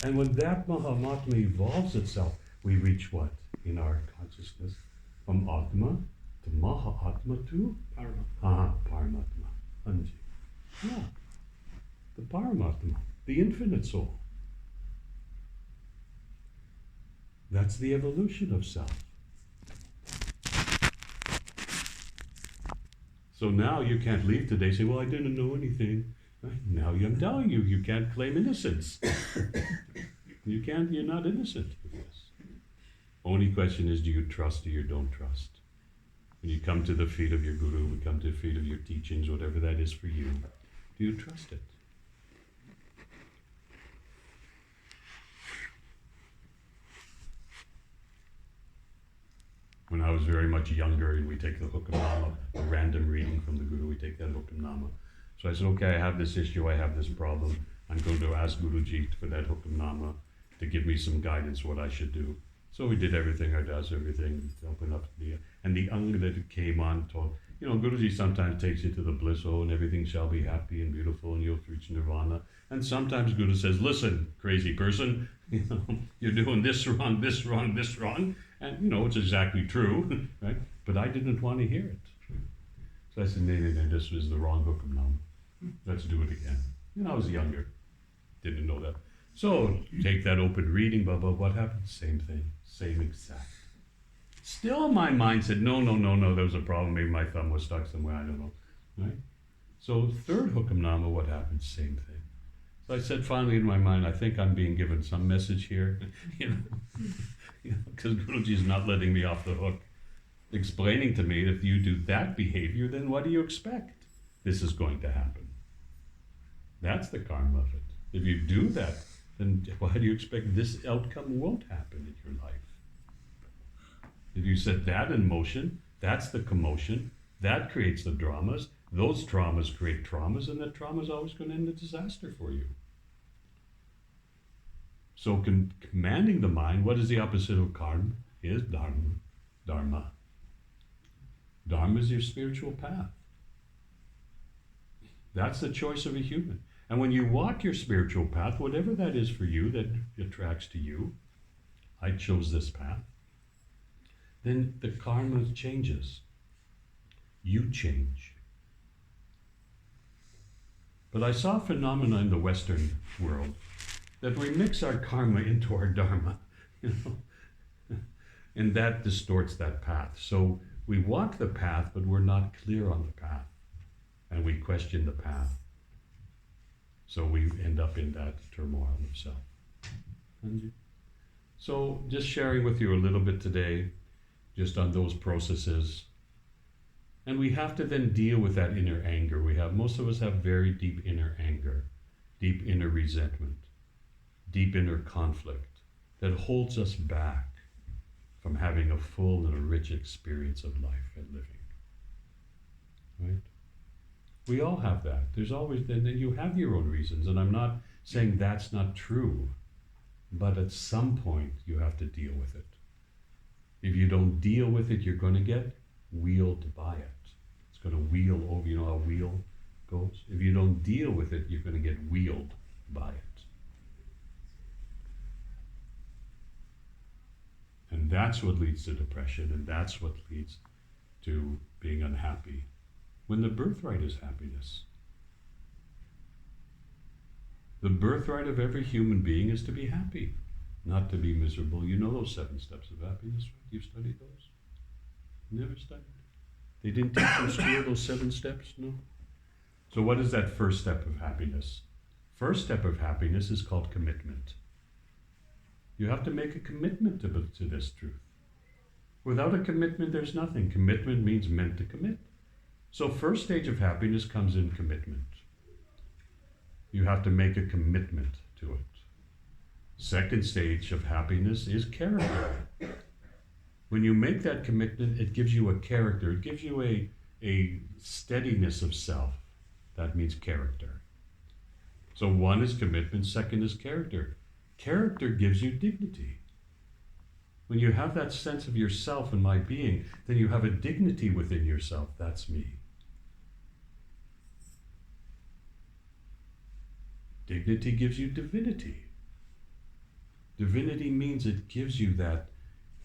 And when that Mahamatma evolves itself, we reach what in our consciousness? From Atma to Mahatma to Paramatma. Anji. Yeah. The Paramatma, the infinite soul. That's the evolution of self. So now you can't leave today saying, well, I didn't know anything. Now I'm telling you, you can't claim innocence. You're not innocent of this. Only question is, do you trust or you don't trust? When you come to the feet of your guru, we come to the feet of your teachings, whatever that is for you, do you trust it? When I was very much younger and we take the Hukamnama, a random reading from the Guru, we take that Hukamnama. So I said, okay, I have this issue, I have this problem. I'm going to ask Guruji for that Hukamnama to give me some guidance what I should do. So we did everything, I does everything, open up and the Anga that came on told, Guruji sometimes takes you to the bliss, and everything shall be happy and beautiful and you'll reach nirvana. And sometimes Guru says, listen, crazy person, you're doing this wrong, this wrong, this wrong. And, it's exactly true, right? But I didn't want to hear it. So I said, no, this was the wrong Hukamnama. Let's do it again. I was younger, didn't know that. So take that open reading, what happened? Same thing, same exact. Still my mind said, no, there was a problem. Maybe my thumb was stuck somewhere, I don't know, right? So third Hukamnama, what happened? Same thing. So I said finally in my mind, I think I'm being given some message here, because Guruji's not letting me off the hook, explaining to me, if you do that behavior, then what do you expect? This is going to happen. That's the karma of it. If you do that, then why do you expect this outcome won't happen in your life? If you set that in motion, that's the commotion, that creates the dramas, those traumas create traumas, and that trauma is always going to end in disaster for you. So commanding the mind, what is the opposite of karma? Is dharma. Dharma is your spiritual path. That's the choice of a human. And when you walk your spiritual path, whatever that is for you that attracts to you, I chose this path, then the karma changes. You change. But I saw a phenomena in the Western world that we mix our karma into our dharma, and that distorts that path. So we walk the path, but we're not clear on the path, and we question the path. So we end up in that turmoil of self. So just sharing with you a little bit today, just on those processes. And we have to then deal with that inner anger. Most of us have very deep inner anger, deep inner resentment, deep inner conflict that holds us back from having a full and a rich experience of life and living. Right? We all have that. There's always, then you have your own reasons, and I'm not saying that's not true, but at some point you have to deal with it. If you don't deal with it, you're going to get wheeled by it. It's going to wheel over, you know how a wheel goes? If you don't deal with it, you're going to get wheeled by it. And that's what leads to depression, and that's what leads to being unhappy, when the birthright is happiness. The birthright of every human being is to be happy, not to be miserable. You know those 7 steps of happiness, right? You've studied those? Never studied? They didn't teach in school those 7 steps? No? So what is that first step of happiness? First step of happiness is called commitment. You have to make a commitment to this truth. Without a commitment, there's nothing. Commitment means meant to commit. So first stage of happiness comes in commitment. You have to make a commitment to it. Second stage of happiness is character. When you make that commitment, it gives you a character. It gives you a steadiness of self. That means character. So 1 is commitment, 2nd is character. Character gives you dignity. When you have that sense of yourself and my being, then you have a dignity within yourself. That's me. Dignity gives you divinity. Divinity means it gives you that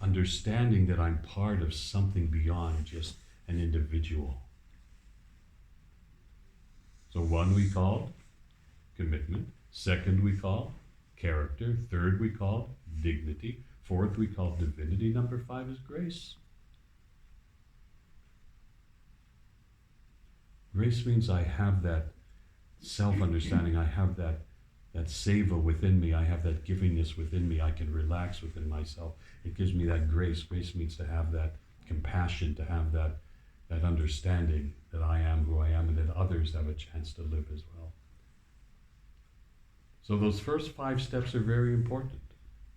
understanding that I'm part of something beyond just an individual. So one we call commitment. Second we call character. Third we call dignity. Fourth we call divinity. Number 5 is grace. Grace means I have that self-understanding. I have that seva within me. I have that givingness within me. I can relax within myself. It gives me that grace. Grace means to have that compassion, to have that understanding that I am who I am and that others have a chance to live as well. So those first 5 steps are very important.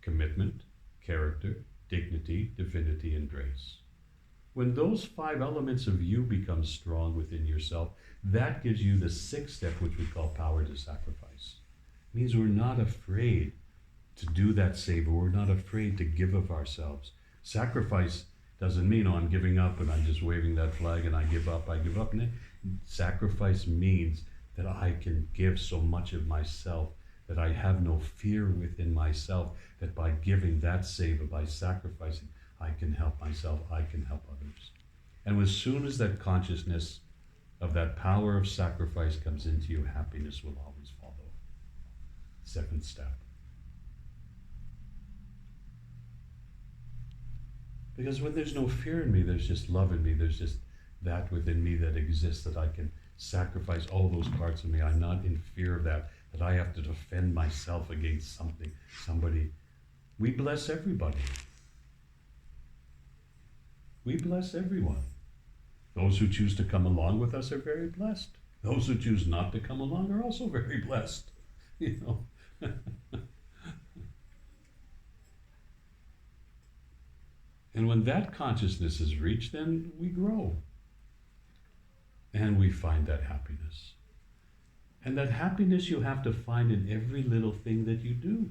Commitment, character, dignity, divinity, and grace. When those 5 elements of you become strong within yourself, that gives you the 6th step, which we call power to sacrifice. It means we're not afraid to do that savor. We're not afraid to give of ourselves. Sacrifice doesn't mean, I'm giving up and I'm just waving that flag and I give up. Sacrifice means that I can give so much of myself, that I have no fear within myself, that by giving that savor, by sacrificing, I can help myself, I can help others. And as soon as that consciousness of that power of sacrifice comes into you, happiness will always follow. 2nd step. Because when there's no fear in me, there's just love in me, there's just that within me that exists, that I can sacrifice all those parts of me. I'm not in fear of that I have to defend myself against something, somebody. We bless everybody. We bless everyone. Those who choose to come along with us are very blessed. Those who choose not to come along are also very blessed. You know. And when that consciousness is reached, then we grow. And we find that happiness. And that happiness you have to find in every little thing that you do.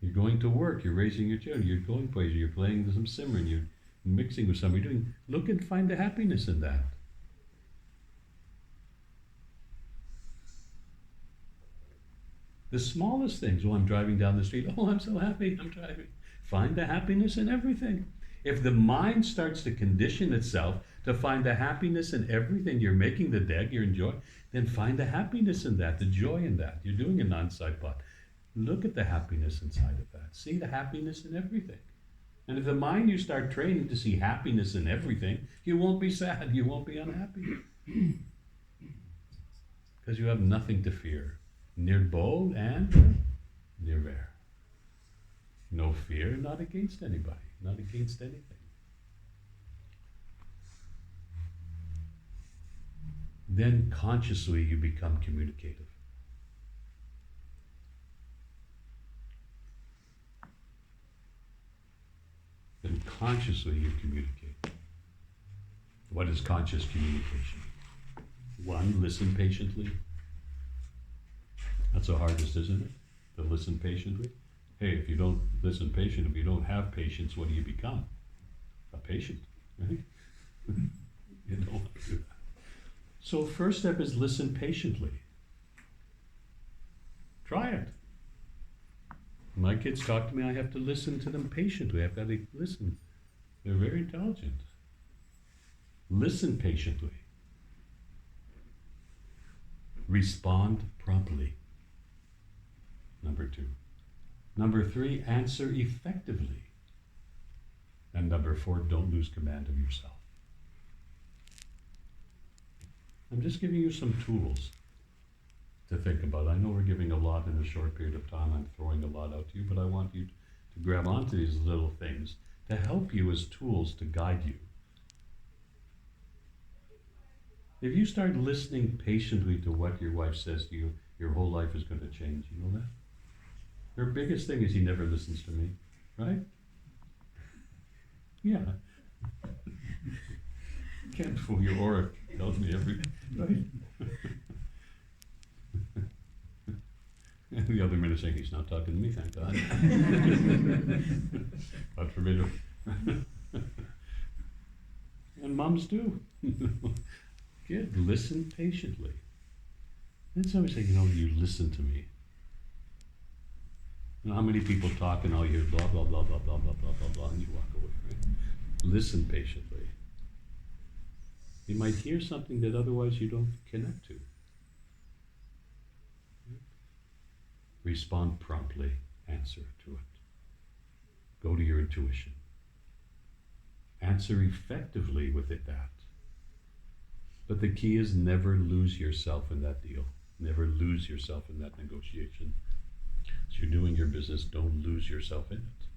You're going to work, you're raising your children, you're going places, you're playing some Simran, you're mixing with somebody, look and find the happiness in that. The smallest things, I'm driving down the street, I'm so happy, I'm driving. Find the happiness in everything. If the mind starts to condition itself to find the happiness in everything, you're making the deg, you're enjoying, then find the happiness in that, the joy in that. You're doing a non-side pot. Look at the happiness inside of that. See the happiness in everything. And if the mind you start training to see happiness in everything, you won't be sad, you won't be unhappy. Because you have nothing to fear. Nirbol and nirvair. No fear, not against anybody, not against anything. Then consciously you become communicative. Then consciously you communicate. What is conscious communication? 1, listen patiently. That's the hardest, isn't it? To listen patiently. Hey, if you don't listen patient, if you don't have patience, what do you become? A patient, right? You don't want to do that. So first step is listen patiently. Try it. My kids talk to me, I have to listen to them patiently. I have to listen. They're very intelligent. Listen patiently. Respond promptly. Number 2. Number 3, answer effectively. And number 4, don't lose command of yourself. I'm just giving you some tools to think about. I know we're giving a lot in a short period of time. I'm throwing a lot out to you, but I want you to grab onto these little things to help you as tools to guide you. If you start listening patiently to what your wife says to you, your whole life is going to change. You know that? Her biggest thing is he never listens to me, right? Yeah. Can't fool your aura. Tells me everything, right? And the other minute saying, he's not talking to me, thank God. God forbid. And moms do. Kid, listen patiently. And so we say, you listen to me. How many people talk and all you hear blah, blah, blah, blah, blah, blah, blah, blah, blah, and you walk away, right? Listen patiently. You might hear something that otherwise you don't connect to. Respond promptly, answer to it. Go to your intuition. Answer effectively with that. But the key is never lose yourself in that deal. Never lose yourself in that negotiation. As you're doing your business, don't lose yourself in it.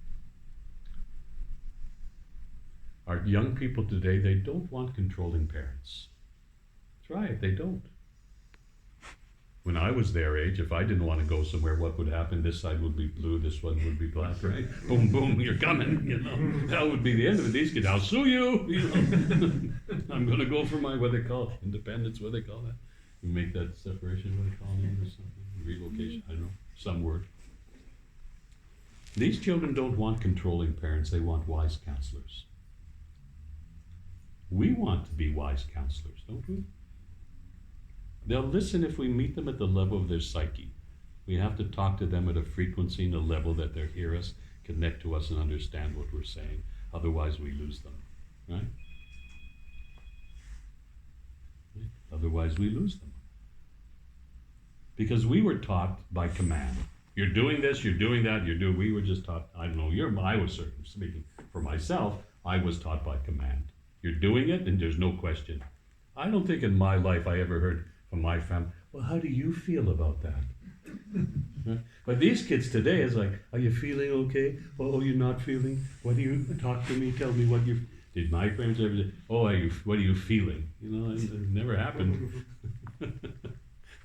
Our young people today, they don't want controlling parents. That's right, they don't. When I was their age, if I didn't want to go somewhere, what would happen? This side would be blue, this one would be black, right? Boom, boom, you're coming, That would be the end of it. These kids, I'll sue you, I'm going to go for my, what they call it, independence, what they call that. We make that separation, what they call it, or something, relocation, I don't know, some word. These children don't want controlling parents, they want wise counselors. We want to be wise counselors, don't we? They'll listen if we meet them at the level of their psyche. We have to talk to them at a frequency and a level that they hear us, connect to us, and understand what we're saying. Otherwise, we lose them, right? Otherwise, we lose them. Because we were taught by command. You're doing this, you're doing that, we were just taught, I don't know, I was certainly speaking for myself, I was taught by command. You're doing it, and there's no question. I don't think in my life I ever heard from my family, well, how do you feel about that? But these kids today is like, are you feeling okay? Oh, you're not feeling? What do you, talk to me, tell me what you, did my parents ever say, oh, what are you feeling? It never happened.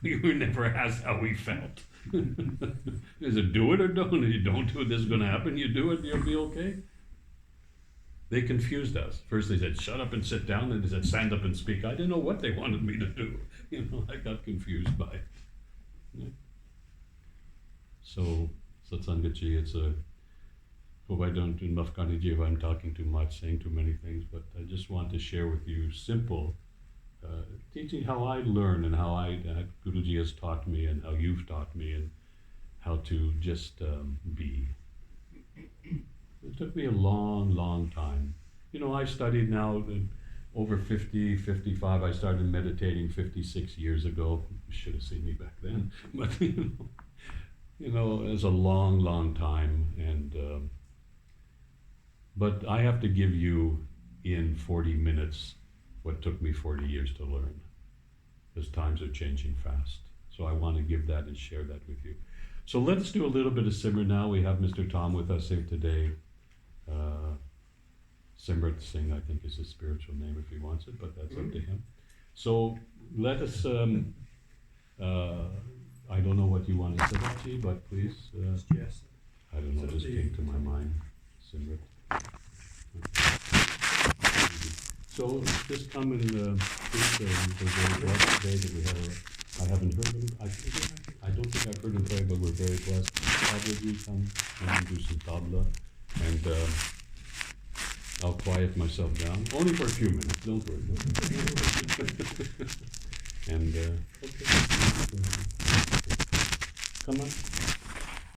We were never asked how we felt. Is it do it or don't? If you don't do it, this is going to happen. You do it, you'll be okay. They confused us. First they said, shut up and sit down. Then they said, stand up and speak. I didn't know what they wanted me to do. I got confused by it. Yeah. So, Satsangaji, it's a, hope I don't do Mafkaniji if I'm talking too much, saying too many things, but I just want to share with you simple teaching how I learn and how Guruji has taught me and how you've taught me and how to just be. It took me a long, long time. I studied now over 50, 55. I started meditating 56 years ago. You should have seen me back then. But, it was a long, long time. And but I have to give you in 40 minutes what took me 40 years to learn. Because times are changing fast. So I want to give that and share that with you. So let's do a little bit of Simran now. We have Mr. Tom with us here today. Simrat Singh, I think, is his spiritual name if he wants it, but that's up to him. So let us, I don't know what you want to say, Rachi, but please. I don't know, just came to my mind, Simrat. So just come and please, we're very blessed today that we have I haven't heard him, I don't think I've heard him play, but we're very blessed. Probably come and do some tabla, and I'll quiet myself down, only for a few minutes, don't worry. And, okay. Come on.